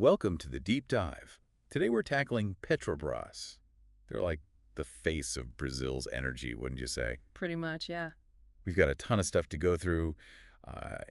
Welcome to the deep dive. Today we're tackling Petrobras. They're like the face of Brazil's energy, wouldn't you say? Pretty much, yeah. We've got a ton of stuff to go through,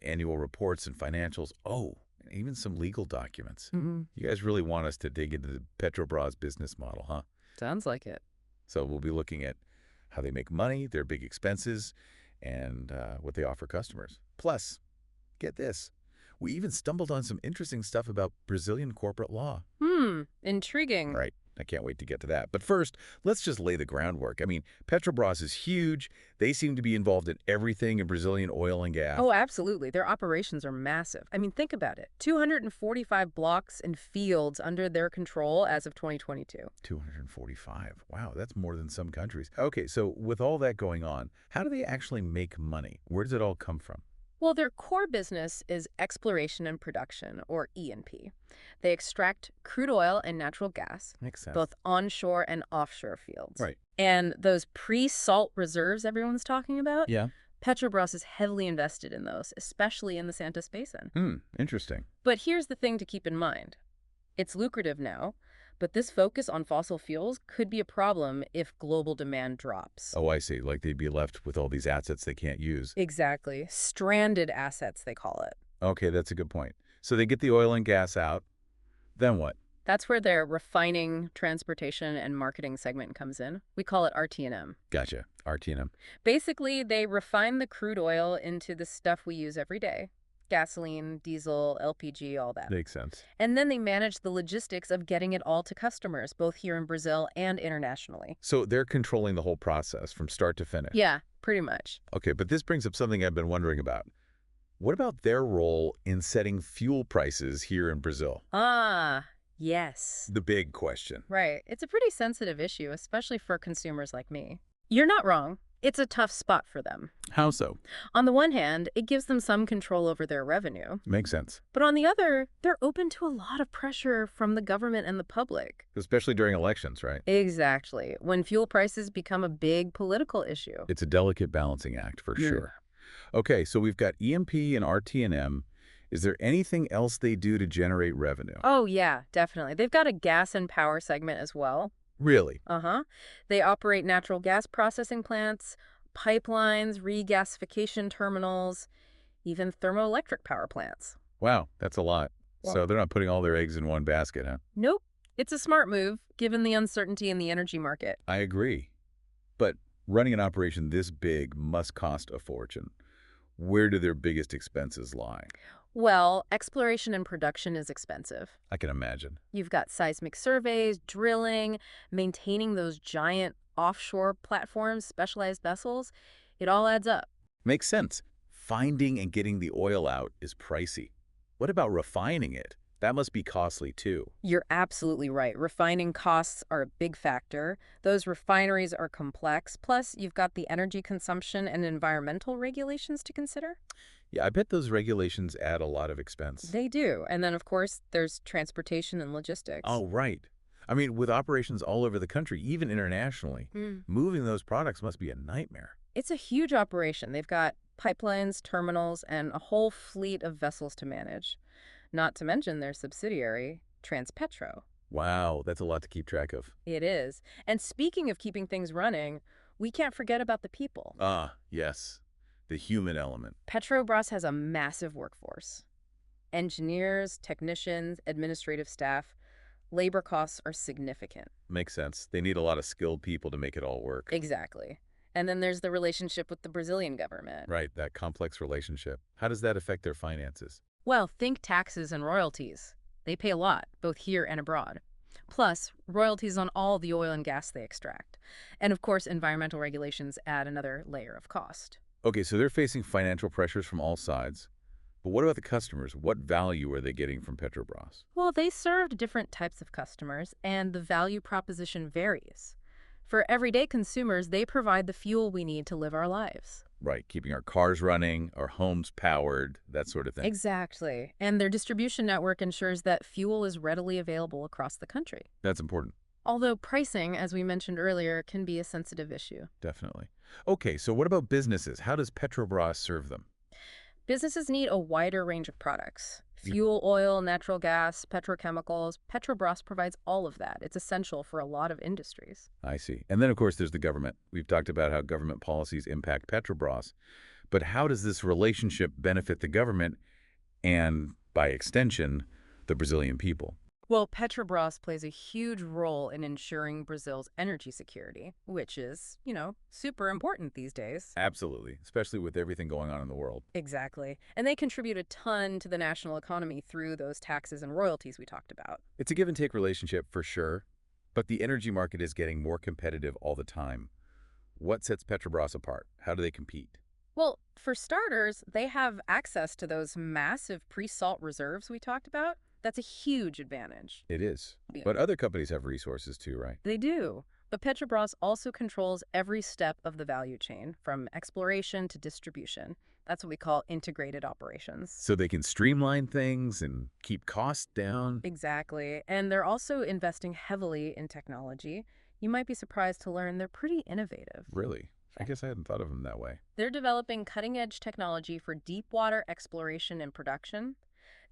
annual reports and financials. Oh, and even some legal documents. You guys really want us to dig into the Petrobras business model, huh? Sounds like it. So we'll be looking at how they make money, their big expenses, and what they offer customers. Plus, get this. We even stumbled on some interesting stuff about Brazilian corporate law. Intriguing. Right. I can't wait to get to that. But first, let's just lay the groundwork. I mean, Petrobras is huge. They seem to be involved in everything in Brazilian oil and gas. Oh, absolutely. Their operations are massive. I mean, think about it. 245 blocks and fields under their control as of 2022. 245. Wow, that's more than some countries. Okay, so with all that going on, how do they actually make money? Where does it all come from? Well, their core business is exploration and production, or E&P. They extract crude oil and natural gas, Makes sense. both onshore and offshore fields. Right. And those pre-salt reserves everyone's talking about, Yeah. Petrobras is heavily invested in those, especially in the Santos Basin. Interesting. But here's the thing to keep in mind. It's lucrative now, but this focus on fossil fuels could be a problem if global demand drops. Oh, I see. Like they'd be left with all these assets they can't use. Exactly. Stranded assets, they call it. Okay, that's a good point. So they get the oil and gas out. Then what? That's where their refining, transportation, and marketing segment comes in. We call it RT&M. Gotcha. RT&M. Basically, they refine the crude oil into the stuff we use every day. Gasoline, diesel, LPG, all that. Makes sense. And then they manage the logistics of getting it all to customers, both here in Brazil and internationally. So they're controlling the whole process from start to finish. Yeah, pretty much. Okay, but this brings up something I've been wondering about. What about their role in setting fuel prices here in Brazil? Yes. The big question. Right. It's a pretty sensitive issue, especially for consumers like me. You're not wrong. It's a tough spot for them. How so? On the one hand, it gives them some control over their revenue. Makes sense. But on the other, they're open to a lot of pressure from the government and the public. Especially during elections, right? Exactly. When fuel prices become a big political issue. It's a delicate balancing act for sure. Okay, so we've got E&P and RT&M. Is there anything else they do to generate revenue? Oh, yeah, definitely. They've got a gas and power segment as well. Really? They operate natural gas processing plants, pipelines, regasification terminals, even thermoelectric power plants. Wow, that's a lot. Wow. So they're not putting all their eggs in one basket, huh? Nope. It's a smart move, given the uncertainty in the energy market. I agree. But running an operation this big must cost a fortune. Where do their biggest expenses lie? Well, exploration and production is expensive. I can imagine. You've got seismic surveys, drilling, maintaining those giant offshore platforms, specialized vessels. It all adds up. Makes sense. Finding and getting the oil out is pricey. What about refining it? That must be costly too. You're absolutely right. Refining costs are a big factor. Those refineries are complex. Plus, you've got the energy consumption and environmental regulations to consider. Yeah, I bet those regulations add a lot of expense. They do. And then, of course, there's transportation and logistics. Oh, right. I mean, with operations all over the country, even internationally, moving those products must be a nightmare. It's a huge operation. They've got pipelines, terminals, and a whole fleet of vessels to manage. Not to mention their subsidiary, Transpetro. Wow, that's a lot to keep track of. It is. And speaking of keeping things running, we can't forget about the people. Ah, yes. The human element. Petrobras has a massive workforce. Engineers, technicians, administrative staff. Labor costs are significant. Makes sense. They need a lot of skilled people to make it all work. Exactly. And then there's the relationship with the Brazilian government. Right, that complex relationship. How does that affect their finances? Well, think taxes and royalties. They pay a lot, both here and abroad. Plus, royalties on all the oil and gas they extract. And of course, environmental regulations add another layer of cost. Okay, so they're facing financial pressures from all sides. But what about the customers? What value are they getting from Petrobras? Well, they serve different types of customers, and the value proposition varies. For everyday consumers, they provide the fuel we need to live our lives. Right, keeping our cars running, our homes powered, that sort of thing. Exactly. And their distribution network ensures that fuel is readily available across the country. That's important. Although pricing, as we mentioned earlier, can be a sensitive issue. Definitely. Okay, so what about businesses? How does Petrobras serve them? Businesses need a wider range of products. Fuel oil, natural gas, petrochemicals. Petrobras provides all of that. It's essential for a lot of industries. I see. And then, of course, there's the government. We've talked about how government policies impact Petrobras. But how does this relationship benefit the government and, by extension, the Brazilian people? Well, Petrobras plays a huge role in ensuring Brazil's energy security, which is, super important these days. Absolutely, especially with everything going on in the world. Exactly. And they contribute a ton to the national economy through those taxes and royalties we talked about. It's a give and take relationship for sure, but the energy market is getting more competitive all the time. What sets Petrobras apart? How do they compete? Well, for starters, they have access to those massive pre-salt reserves we talked about. That's a huge advantage. It is. Yeah. But other companies have resources too, right? They do. But Petrobras also controls every step of the value chain, from exploration to distribution. That's what we call integrated operations. So they can streamline things and keep costs down. Exactly. And they're also investing heavily in technology. You might be surprised to learn they're pretty innovative. Really? I guess I hadn't thought of them that way. They're developing cutting-edge technology for deep water exploration and production.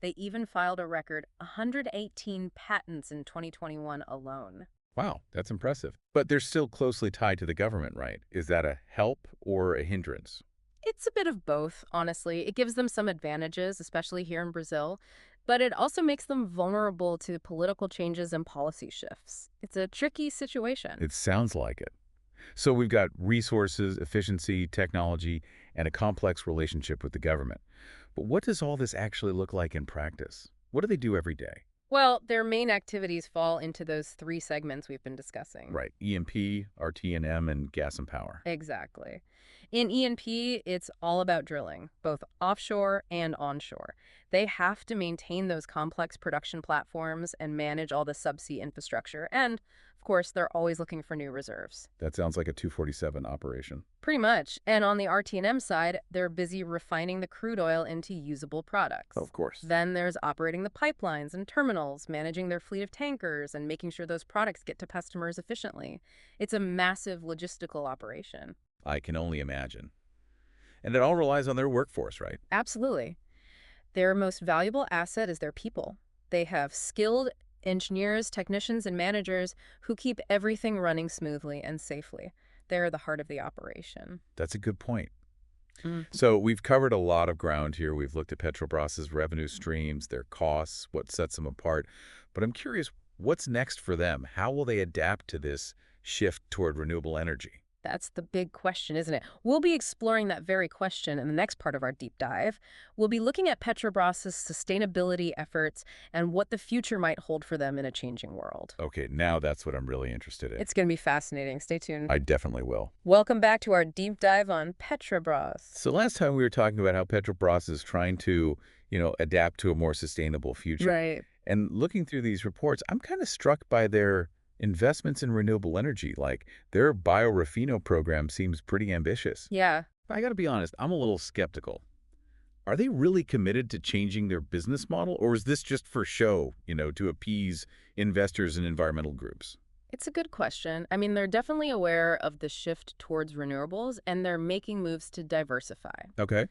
They even filed a record 118 patents in 2021 alone. Wow, that's impressive. But they're still closely tied to the government, right? Is that a help or a hindrance? It's a bit of both, honestly. It gives them some advantages, especially here in Brazil, but it also makes them vulnerable to political changes and policy shifts. It's a tricky situation. It sounds like it. So we've got resources, efficiency, technology, and a complex relationship with the government. But what does all this actually look like in practice? What do they do every day? Well, their main activities fall into those three segments we've been discussing. Right, E&P, RT&M, and gas and power. Exactly. In E&P, it's all about drilling, both offshore and onshore. They have to maintain those complex production platforms and manage all the subsea infrastructure. And, of course, they're always looking for new reserves. That sounds like a 247 operation. Pretty much. And on the RT&M side, they're busy refining the crude oil into usable products. Of course. Then there's operating the pipelines and terminals, managing their fleet of tankers, and making sure those products get to customers efficiently. It's a massive logistical operation. I can only imagine. And it all relies on their workforce, right? Absolutely. Their most valuable asset is their people. They have skilled engineers, technicians, and managers who keep everything running smoothly and safely. They're the heart of the operation. That's a good point. Mm. So we've covered a lot of ground here. We've looked at Petrobras's revenue streams, their costs, what sets them apart. But I'm curious, what's next for them? How will they adapt to this shift toward renewable energy? That's the big question, isn't it? We'll be exploring that very question in the next part of our deep dive. We'll be looking at Petrobras's sustainability efforts and what the future might hold for them in a changing world. Okay, now that's what I'm really interested in. It's going to be fascinating. Stay tuned. I definitely will. Welcome back to our deep dive on Petrobras. So last time we were talking about how Petrobras is trying to, adapt to a more sustainable future. Right. And looking through these reports, I'm kind of struck by their investments in renewable energy. Like their biorefino program seems pretty ambitious. Yeah. I got to be honest, I'm a little skeptical. Are they really committed to changing their business model, or is this just for show, to appease investors and environmental groups? It's a good question. I mean, they're definitely aware of the shift towards renewables, and they're making moves to diversify. Okay.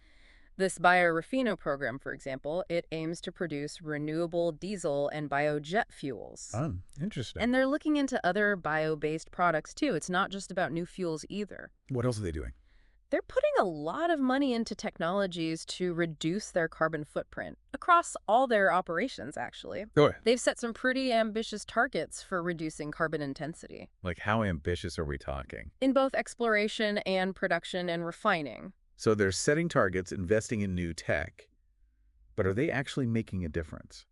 This biorefino program, for example, it aims to produce renewable diesel and biojet fuels. Oh, interesting. And they're looking into other bio-based products, too. It's not just about new fuels either. What else are they doing? They're putting a lot of money into technologies to reduce their carbon footprint across all their operations, actually. Go ahead. They've set some pretty ambitious targets for reducing carbon intensity Like how ambitious are we talking? in both exploration and production and refining. So they're setting targets, investing in new tech, but are they actually making a difference?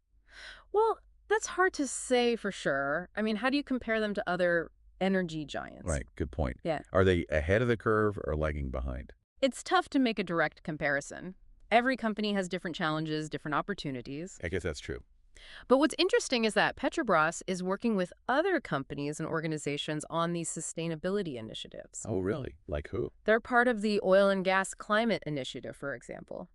Well, that's hard to say for sure. I mean, how do you compare them to other energy giants? Right, good point. Yeah. Are they ahead of the curve or lagging behind? It's tough to make a direct comparison. Every company has different challenges, different opportunities. I guess that's true. But what's interesting is that Petrobras is working with other companies and organizations on these sustainability initiatives. Oh, really? Like who? They're part of the Oil and Gas Climate Initiative, for example.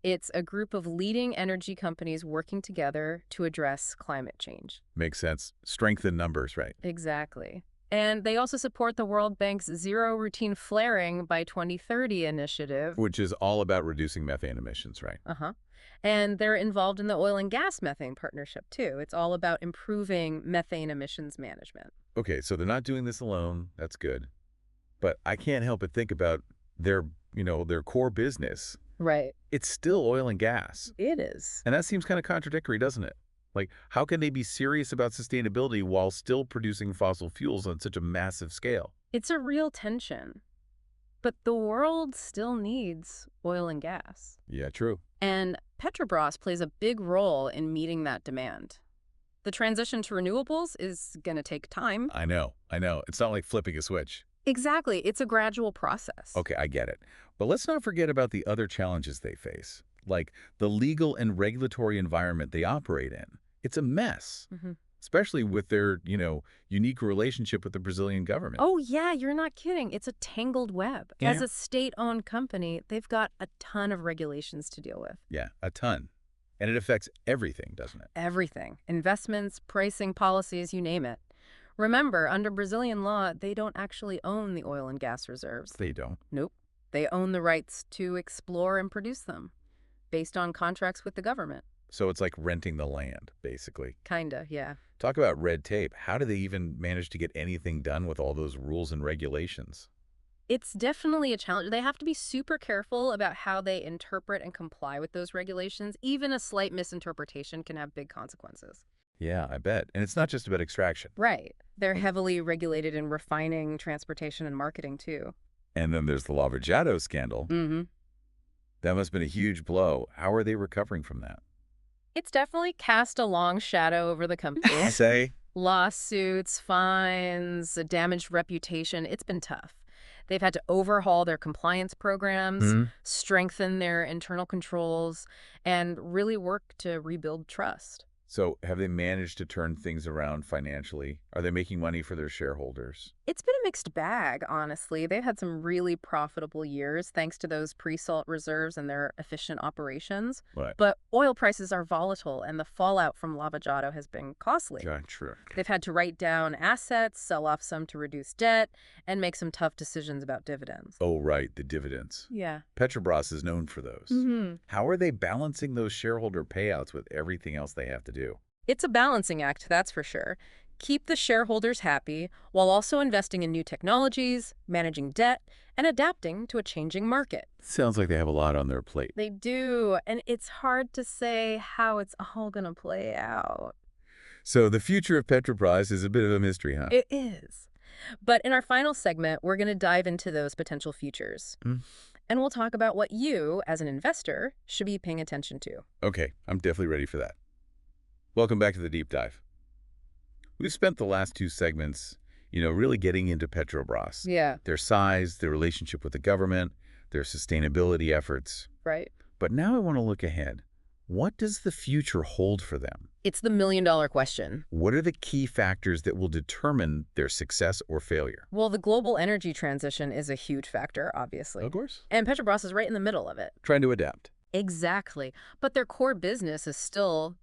It's a group of leading energy companies working together to address climate change. Makes sense. Strength in numbers, right? Exactly. And they also support the World Bank's Zero Routine Flaring by 2030 initiative. Which is all about reducing methane emissions, right? Uh-huh. And they're involved in the oil and gas methane partnership, too. It's all about improving methane emissions management. Okay, so they're not doing this alone. That's good. But I can't help but think about their, their core business. Right. It's still oil and gas. It is. And that seems kind of contradictory, doesn't it? Like, how can they be serious about sustainability while still producing fossil fuels on such a massive scale? It's a real tension. But the world still needs oil and gas. Yeah, true. And Petrobras plays a big role in meeting that demand. The transition to renewables is going to take time. I know. It's not like flipping a switch. Exactly. It's a gradual process. Okay, I get it. But let's not forget about the other challenges they face, like the legal and regulatory environment they operate in. It's a mess, especially with their, unique relationship with the Brazilian government. Oh, yeah, you're not kidding. It's a tangled web. Yeah. As a state-owned company, they've got a ton of regulations to deal with. Yeah, a ton. And it affects everything, doesn't it? Everything. Investments, pricing, policies, you name it. Remember, under Brazilian law, they don't actually own the oil and gas reserves. They don't. Nope. They own the rights to explore and produce them, based on contracts with the government. So it's like renting the land, basically. Kinda, yeah. Talk about red tape. How do they even manage to get anything done with all those rules and regulations? It's definitely a challenge. They have to be super careful about how they interpret and comply with those regulations. Even a slight misinterpretation can have big consequences. Yeah, I bet. And it's not just about extraction. Right. They're heavily regulated in refining, transportation, and marketing, too. And then there's the Lava Jato scandal. That must have been a huge blow. How are they recovering from that? It's definitely cast a long shadow over the company. Say? Lawsuits, fines, a damaged reputation. It's been tough. They've had to overhaul their compliance programs, strengthen their internal controls, and really work to rebuild trust. So have they managed to turn things around financially? Are they making money for their shareholders? It's been a mixed bag, honestly. They've had some really profitable years thanks to those pre-salt reserves and their efficient operations. Right. But oil prices are volatile, and the fallout from Lava Jato has been costly. Yeah, true. They've had to write down assets, sell off some to reduce debt, and make some tough decisions about dividends. Oh, right, the dividends. Yeah. Petrobras is known for those. How are they balancing those shareholder payouts with everything else they have to do? It's a balancing act, that's for sure. Keep the shareholders happy while also investing in new technologies, managing debt, and adapting to a changing market. Sounds like they have a lot on their plate. They do, and it's hard to say how it's all going to play out. So the future of Petrobras is a bit of a mystery, huh? It is. But in our final segment, we're going to dive into those potential futures. And we'll talk about what you, as an investor, should be paying attention to. Okay, I'm definitely ready for that. Welcome back to the Deep Dive. We've spent the last two segments, really getting into Petrobras. Yeah. Their size, their relationship with the government, their sustainability efforts. Right. But now I want to look ahead. What does the future hold for them? It's the million-dollar question. What are the key factors that will determine their success or failure? Well, the global energy transition is a huge factor, obviously. Of course. And Petrobras is right in the middle of it. Trying to adapt. Exactly. But their core business is still,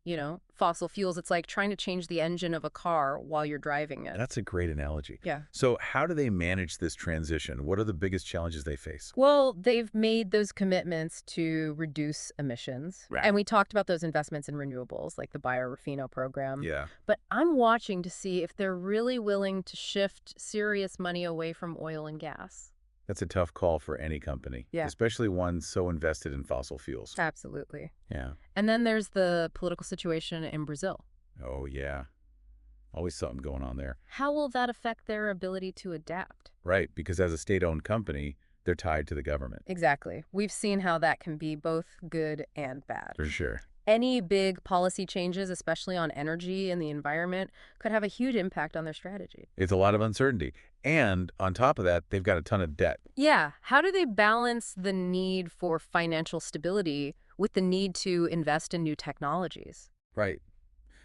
fossil fuels. It's like trying to change the engine of a car while you're driving it. That's a great analogy. Yeah. So how do they manage this transition? What are the biggest challenges they face? Well, they've made those commitments to reduce emissions. Right. And we talked about those investments in renewables, like the Biorefino program. Yeah. But I'm watching to see if they're really willing to shift serious money away from oil and gas. That's a tough call for any company, especially one so invested in fossil fuels. Absolutely. Yeah. And then there's the political situation in Brazil. Oh, yeah. Always something going on there. How will that affect their ability to adapt? Right, because as a state-owned company, they're tied to the government. Exactly. We've seen how that can be both good and bad. For sure. Any big policy changes, especially on energy and the environment, could have a huge impact on their strategy. It's a lot of uncertainty. And on top of that, they've got a ton of debt. Yeah. How do they balance the need for financial stability with the need to invest in new technologies? Right.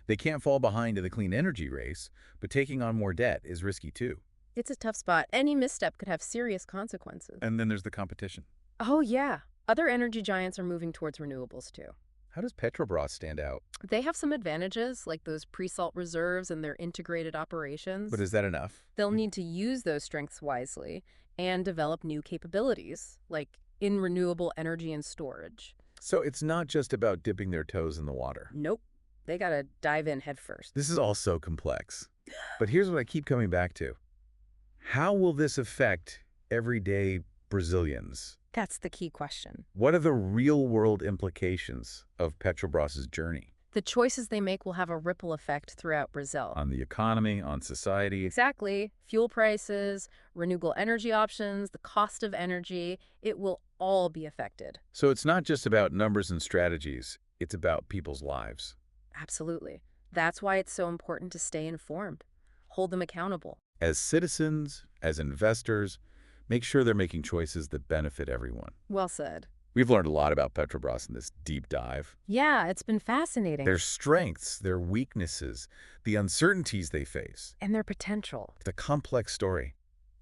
They can't fall behind in the clean energy race, but taking on more debt is risky too. It's a tough spot. Any misstep could have serious consequences. And then there's the competition. Oh, yeah. Other energy giants are moving towards renewables, too. How does Petrobras stand out? They have some advantages, like those pre-salt reserves and their integrated But operations. is that enough? They'll need to use those strengths wisely and develop new capabilities, like in renewable energy and storage. So it's not just about dipping their toes in the water. Nope. They gotta dive in headfirst. This is all so complex. But here's what I keep coming back to. How will this affect everyday Brazilians? That's the key question. What are the real-world implications of Petrobras's journey The choices they make will have a ripple effect throughout Brazil. on the economy, on society? Exactly. Fuel prices, renewable energy options, the cost of energy, it will all be affected. So it's not just about numbers and strategies. It's about people's lives. Absolutely. That's why it's so important to stay informed. Hold them accountable. As citizens, as investors, make sure they're making choices that benefit everyone. Well said. We've learned a lot about Petrobras in this deep dive. Yeah, it's been fascinating. Their strengths, their weaknesses, the uncertainties they face. And their potential. It's a complex story,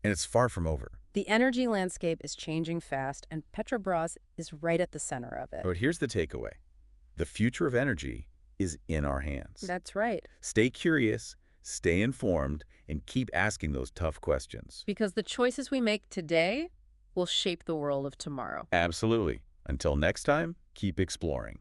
and it's far from over. The energy landscape is changing fast, and Petrobras is right at the center of it. But here's the takeaway. The future of energy is in our hands. That's right. Stay curious, stay informed, and keep asking those tough questions. Because the choices we make today will shape the world of tomorrow. Absolutely. Until next time, keep exploring.